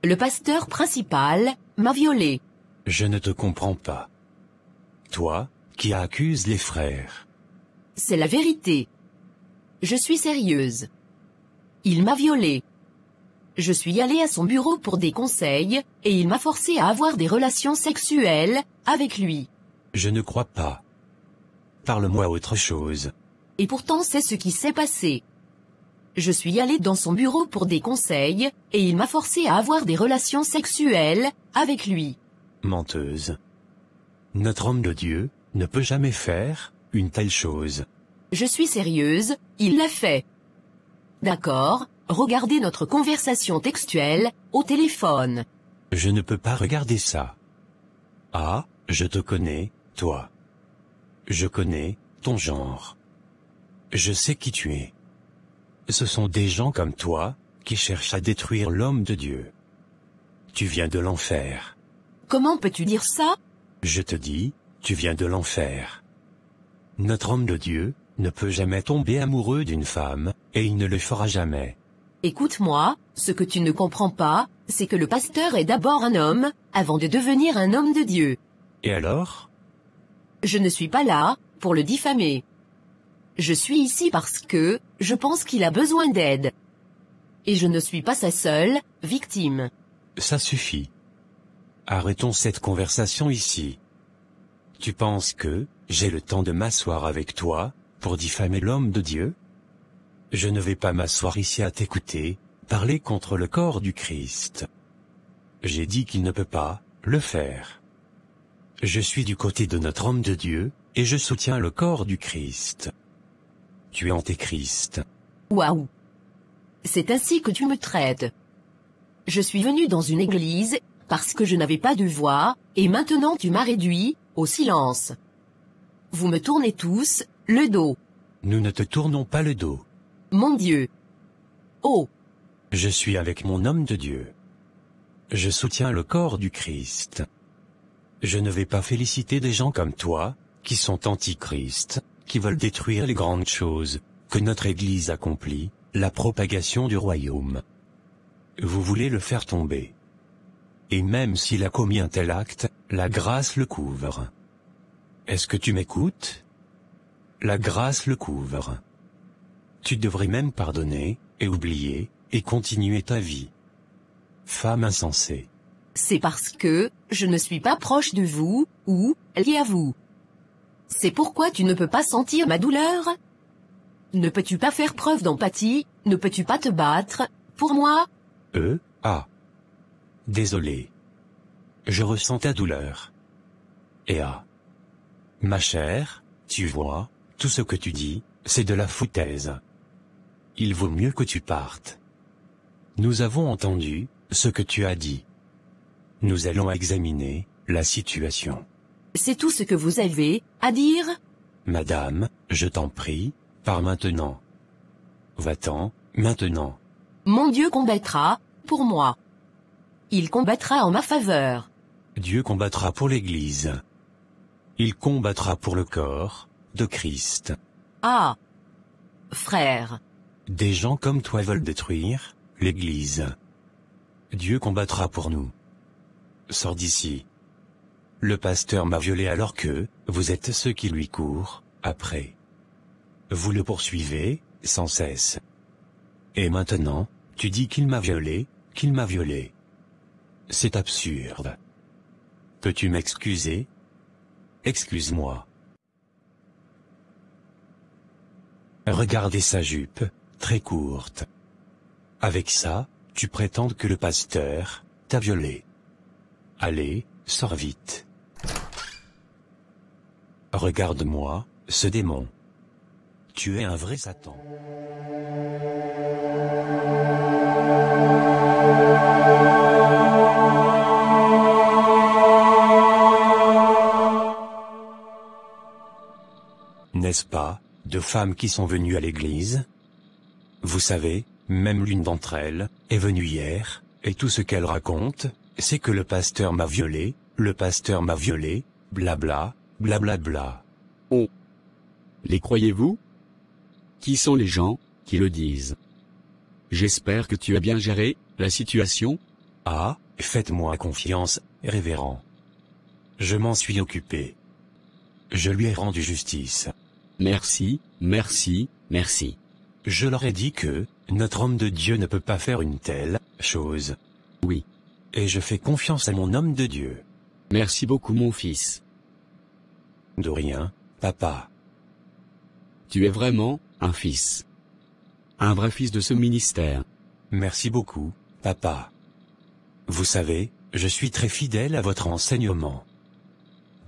Le pasteur principal m'a violée. Je ne te comprends pas. Toi, qui accuses les frères. C'est la vérité. Je suis sérieuse. Il m'a violée. Je suis allée à son bureau pour des conseils, et il m'a forcée à avoir des relations sexuelles avec lui. Je ne crois pas. Parle-moi autre chose. Et pourtant c'est ce qui s'est passé. Je suis allée dans son bureau pour des conseils, et il m'a forcée à avoir des relations sexuelles avec lui. Menteuse. Notre homme de Dieu ne peut jamais faire une telle chose. Je suis sérieuse, il l'a fait. D'accord, regardez notre conversation textuelle au téléphone. Je ne peux pas regarder ça. Ah, je te connais, toi. Je connais ton genre. Je sais qui tu es. Ce sont des gens comme toi qui cherchent à détruire l'homme de Dieu. Tu viens de l'enfer. Comment peux-tu dire ça? Je te dis, tu viens de l'enfer. Notre homme de Dieu ne peut jamais tomber amoureux d'une femme, et il ne le fera jamais. Écoute-moi, ce que tu ne comprends pas, c'est que le pasteur est d'abord un homme, avant de devenir un homme de Dieu. Et alors? Je ne suis pas là pour le diffamer. Je suis ici parce que je pense qu'il a besoin d'aide. Et je ne suis pas sa seule victime. Ça suffit. Arrêtons cette conversation ici. Tu penses que j'ai le temps de m'asseoir avec toi pour diffamer l'homme de Dieu? Je ne vais pas m'asseoir ici à t'écouter parler contre le corps du Christ. J'ai dit qu'il ne peut pas le faire. Je suis du côté de notre homme de Dieu, et je soutiens le corps du Christ. Tu es antéchrist. Waouh! C'est ainsi que tu me traites. Je suis venu dans une église, parce que je n'avais pas de voix, et maintenant tu m'as réduit au silence. Vous me tournez tous le dos. Nous ne te tournons pas le dos. Mon Dieu! Oh! Je suis avec mon homme de Dieu. Je soutiens le corps du Christ. Je ne vais pas féliciter des gens comme toi, qui sont antichrist, qui veulent détruire les grandes choses que notre Église accomplit, la propagation du royaume. Vous voulez le faire tomber. Et même s'il a commis un tel acte, la grâce le couvre. Est-ce que tu m'écoutes? La grâce le couvre. Tu devrais même pardonner, et oublier, et continuer ta vie. Femme insensée. C'est parce que je ne suis pas proche de vous, ou lié à vous. C'est pourquoi tu ne peux pas sentir ma douleur? Ne peux-tu pas faire preuve d'empathie? Ne peux-tu pas te battre pour moi? Désolé. Je ressens ta douleur. Et ma chère, tu vois, tout ce que tu dis, c'est de la foutaise. Il vaut mieux que tu partes. Nous avons entendu ce que tu as dit. Nous allons examiner la situation. C'est tout ce que vous avez à dire? Madame, je t'en prie, pars maintenant. Va-t'en, maintenant. Mon Dieu combattra pour moi. Il combattra en ma faveur. Dieu combattra pour l'Église. Il combattra pour le corps de Christ. Ah! Frère. Des gens comme toi veulent détruire l'Église. Dieu combattra pour nous. Sors d'ici. Le pasteur m'a violé alors que vous êtes ceux qui lui courent après. Vous le poursuivez sans cesse. Et maintenant, tu dis qu'il m'a violé, qu'il m'a violé. C'est absurde. Peux-tu m'excuser? Excuse-moi. Regardez sa jupe, très courte. Avec ça, tu prétends que le pasteur t'a violé. Allez, sors vite. Regarde-moi, ce démon. Tu es un vrai Satan. N'est-ce pas, de femmes qui sont venues à l'église? Vous savez, même l'une d'entre elles est venue hier, et tout ce qu'elle raconte, c'est que le pasteur m'a violé, blabla, blablabla. Oh. Les croyez-vous? Qui sont les gens qui le disent? J'espère que tu as bien géré la situation. Ah, faites-moi confiance, révérend. Je m'en suis occupé. Je lui ai rendu justice. Merci, merci, merci. Je leur ai dit que, notre homme de Dieu ne peut pas faire une telle chose. Oui. Et je fais confiance à mon homme de Dieu. Merci beaucoup mon fils. De rien, papa. Tu es vraiment un fils. Un vrai fils de ce ministère. Merci beaucoup, papa. Vous savez, je suis très fidèle à votre enseignement.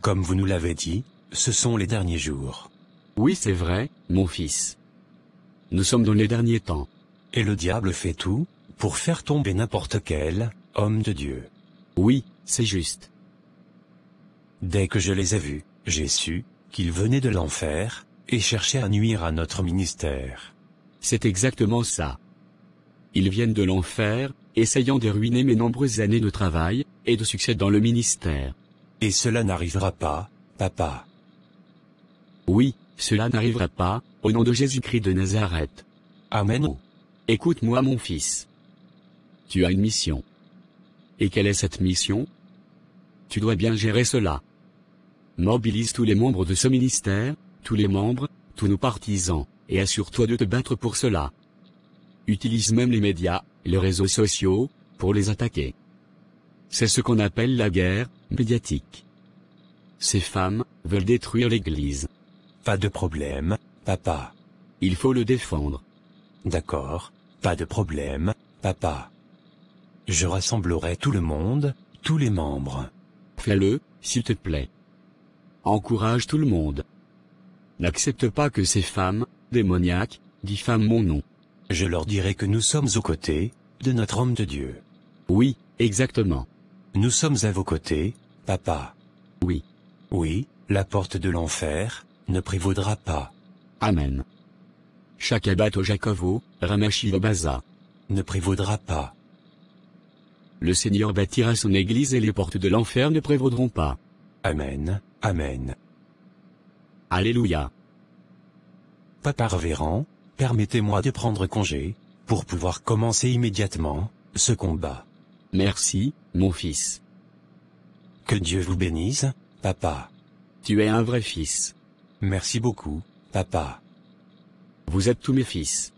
Comme vous nous l'avez dit, ce sont les derniers jours. Oui, c'est vrai, mon fils. Nous sommes dans les derniers temps. Et le diable fait tout, pour faire tomber n'importe quel homme de Dieu. Oui, c'est juste. Dès que je les ai vus, j'ai su qu'ils venaient de l'enfer, et cherchaient à nuire à notre ministère. C'est exactement ça. Ils viennent de l'enfer, essayant de ruiner mes nombreuses années de travail, et de succès dans le ministère. Et cela n'arrivera pas, papa. Oui, cela n'arrivera pas, au nom de Jésus-Christ de Nazareth. Amen. Écoute-moi mon fils. Tu as une mission. Et quelle est cette mission? Tu dois bien gérer cela. Mobilise tous les membres de ce ministère, tous les membres, tous nos partisans, et assure-toi de te battre pour cela. Utilise même les médias, les réseaux sociaux, pour les attaquer. C'est ce qu'on appelle la guerre médiatique. Ces femmes veulent détruire l'Église. Pas de problème, papa. Il faut le défendre. D'accord, pas de problème, papa. Je rassemblerai tout le monde, tous les membres. Fais-le, s'il te plaît. Encourage tout le monde. N'accepte pas que ces femmes, démoniaques, diffament mon nom. Je leur dirai que nous sommes aux côtés de notre homme de Dieu. Oui, exactement. Nous sommes à vos côtés, papa. Oui. Oui, la porte de l'enfer ne prévaudra pas. Amen. Shakabato Jacovo, Ramashiva Baza. Ne prévaudra pas. Le Seigneur bâtira son église et les portes de l'enfer ne prévaudront pas. Amen, amen. Alléluia. Papa révérend, permettez-moi de prendre congé, pour pouvoir commencer immédiatement ce combat. Merci, mon fils. Que Dieu vous bénisse, papa. Tu es un vrai fils. Merci beaucoup, papa. Vous êtes tous mes fils.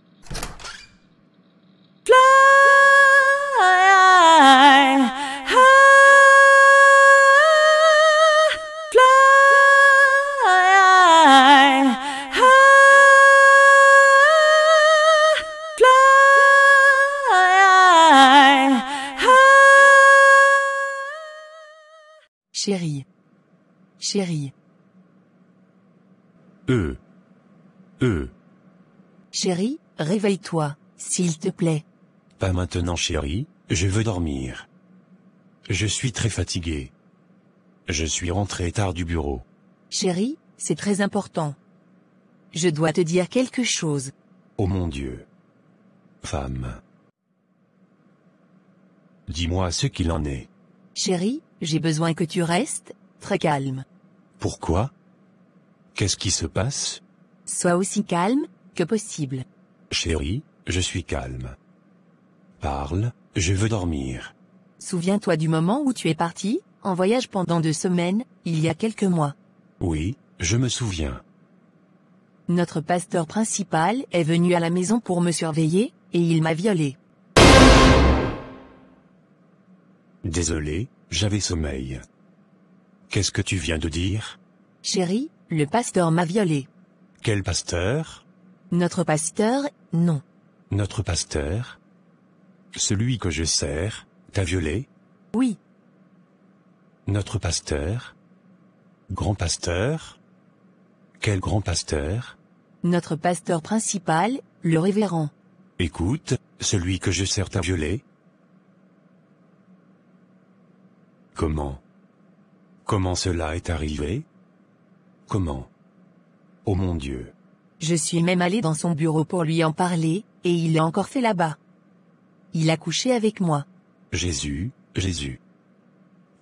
Chérie. Chérie. Chérie, réveille-toi, s'il te plaît. Pas maintenant chérie, je veux dormir. Je suis très fatigué. Je suis rentré tard du bureau. Chérie, c'est très important. Je dois te dire quelque chose. Oh mon Dieu. Femme. Dis-moi ce qu'il en est. Chérie, j'ai besoin que tu restes très calme. Pourquoi? Qu'est-ce qui se passe? Sois aussi calme que possible. Chérie, je suis calme. Parle, je veux dormir. Souviens-toi du moment où tu es parti, en voyage pendant 2 semaines, il y a quelques mois. Oui, je me souviens. Notre pasteur principal est venu à la maison pour me surveiller, et il m'a violée. Désolé, j'avais sommeil. Qu'est-ce que tu viens de dire? Chérie, le pasteur m'a violée. Quel pasteur? Notre pasteur, non. Notre pasteur? Celui que je sers, t'a violé? Oui. Notre pasteur? Grand pasteur? Quel grand pasteur? Notre pasteur principal, le révérend. Écoute, celui que je sers t'a violé? Comment? Comment cela est arrivé? Comment? Oh mon Dieu. Je suis même allé dans son bureau pour lui en parler, et il l'a encore fait là-bas. Il a couché avec moi. Jésus, Jésus.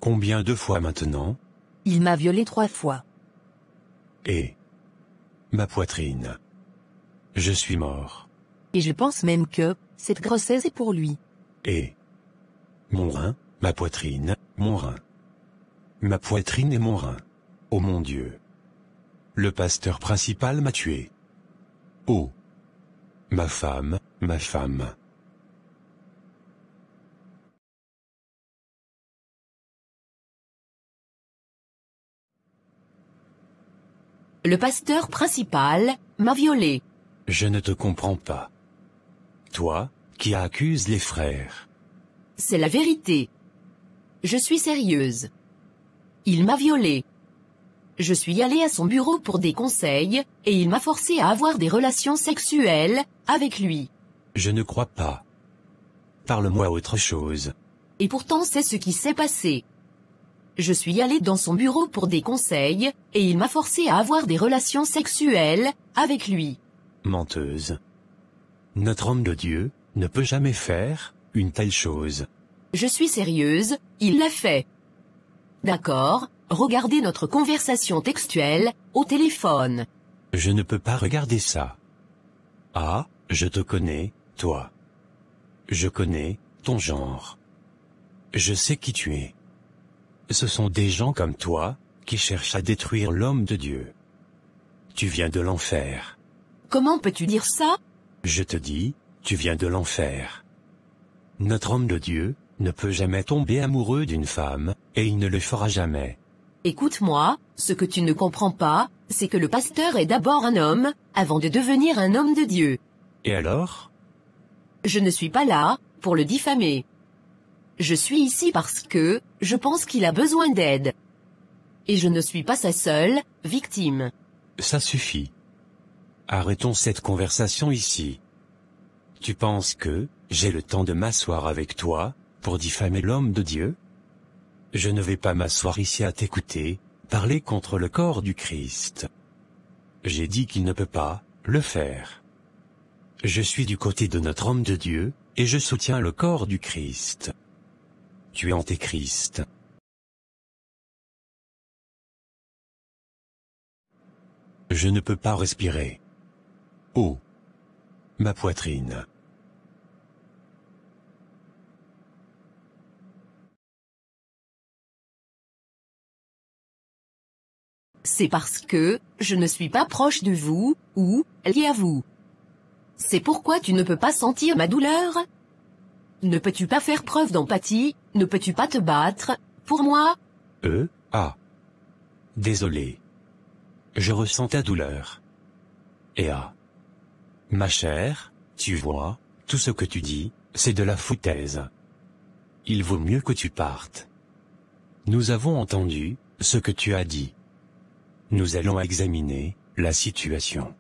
Combien de fois maintenant? Il m'a violée 3 fois. Et ma poitrine. Je suis mort. Et je pense même que cette grossesse est pour lui. Et Mon rein, ma poitrine, mon rein. Ma poitrine et mon rein. Oh mon Dieu. Le pasteur principal m'a tué. Oh. Ma femme, ma femme. Le pasteur principal m'a violée. Je ne te comprends pas. Toi, qui accuses les frères. C'est la vérité. Je suis sérieuse. Il m'a violée. Je suis allée à son bureau pour des conseils, et il m'a forcé à avoir des relations sexuelles avec lui. Je ne crois pas. Parle-moi autre chose. Et pourtant c'est ce qui s'est passé. Je suis allée dans son bureau pour des conseils, et il m'a forcé à avoir des relations sexuelles avec lui. Menteuse. Notre homme de Dieu ne peut jamais faire une telle chose. Je suis sérieuse, il l'a fait. D'accord, regardez notre conversation textuelle au téléphone. Je ne peux pas regarder ça. Ah, je te connais, toi. Je connais ton genre. Je sais qui tu es. Ce sont des gens comme toi qui cherchent à détruire l'homme de Dieu. Tu viens de l'enfer. Comment peux-tu dire ça? Je te dis, tu viens de l'enfer. Notre homme de Dieu ne peut jamais tomber amoureux d'une femme, et il ne le fera jamais. Écoute-moi, ce que tu ne comprends pas, c'est que le pasteur est d'abord un homme, avant de devenir un homme de Dieu. Et alors? Je ne suis pas là pour le diffamer. Je suis ici parce que je pense qu'il a besoin d'aide. Et je ne suis pas sa seule victime. Ça suffit. Arrêtons cette conversation ici. Tu penses que j'ai le temps de m'asseoir avec toi pour diffamer l'homme de Dieu? Je ne vais pas m'asseoir ici à t'écouter parler contre le corps du Christ. J'ai dit qu'il ne peut pas le faire. Je suis du côté de notre homme de Dieu, et je soutiens le corps du Christ. Tu es antéchrist. Je ne peux pas respirer. Oh! Ma poitrine. C'est parce que je ne suis pas proche de vous, ou lié à vous. C'est pourquoi tu ne peux pas sentir ma douleur? Ne peux-tu pas faire preuve d'empathie? Ne peux-tu pas te battre pour moi? Ah. Désolé. Je ressens ta douleur. Et ah. Ma chère, tu vois, tout ce que tu dis, c'est de la foutaise. Il vaut mieux que tu partes. Nous avons entendu ce que tu as dit. Nous allons examiner la situation.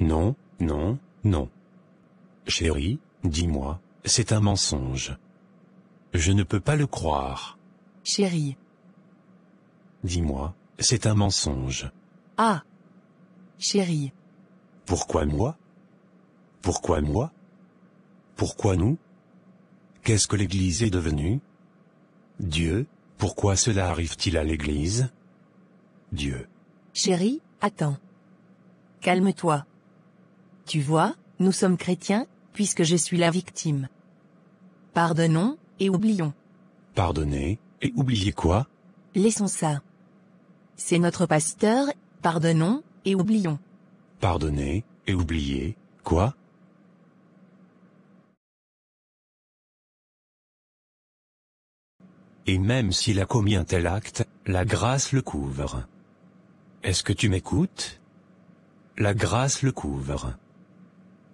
Non, non, non. Chérie, dis-moi, c'est un mensonge. Je ne peux pas le croire. Chérie. Dis-moi, c'est un mensonge. Ah. Chérie. Pourquoi moi? Pourquoi moi? Pourquoi nous? Qu'est-ce que l'Église est devenue? Dieu, pourquoi cela arrive-t-il à l'Église? Dieu. Chérie, attends. Calme-toi. Tu vois, nous sommes chrétiens, puisque je suis la victime. Pardonnons, et oublions. Pardonnez, et oubliez quoi? Laissons ça. C'est notre pasteur, pardonnons, et oublions. Pardonnez, et oubliez, quoi? Et même s'il a commis un tel acte, la grâce le couvre. Est-ce que tu m'écoutes? La grâce le couvre.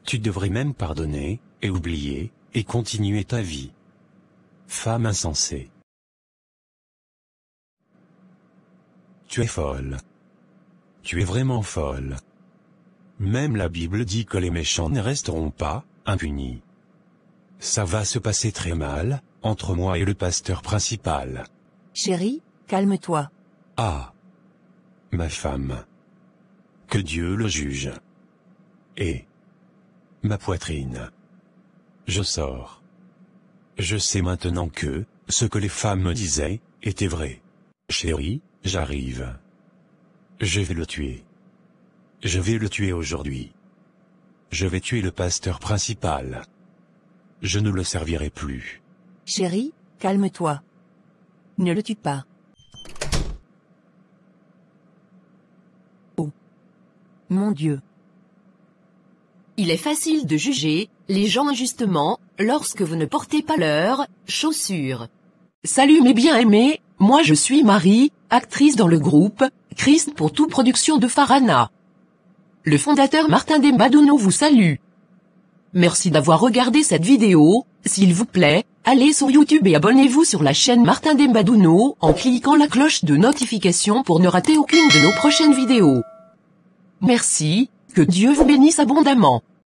Tu devrais même pardonner, et oublier, et continuer ta vie. Femme insensée. Tu es folle. Tu es vraiment folle. Même la Bible dit que les méchants ne resteront pas impunis. Ça va se passer très mal, entre moi et le pasteur principal. Chérie, calme-toi. Ah. Ma femme. Que Dieu le juge. Et ma poitrine. Je sors. Je sais maintenant que ce que les femmes me disaient était vrai. Chérie, j'arrive. Je vais le tuer. Je vais le tuer aujourd'hui. Je vais tuer le pasteur principal. Je ne le servirai plus. Chérie, calme-toi. Ne le tue pas. Oh. Mon Dieu. Il est facile de juger les gens injustement lorsque vous ne portez pas leurs chaussures. Salut mes bien-aimés, moi je suis Marie, actrice dans le groupe Christ pour tout production de Farana. Le fondateur Martin Dembadouno vous salue. Merci d'avoir regardé cette vidéo, s'il vous plaît, allez sur YouTube et abonnez-vous sur la chaîne Martin Dembadouno en cliquant la cloche de notification pour ne rater aucune de nos prochaines vidéos. Merci, que Dieu vous bénisse abondamment.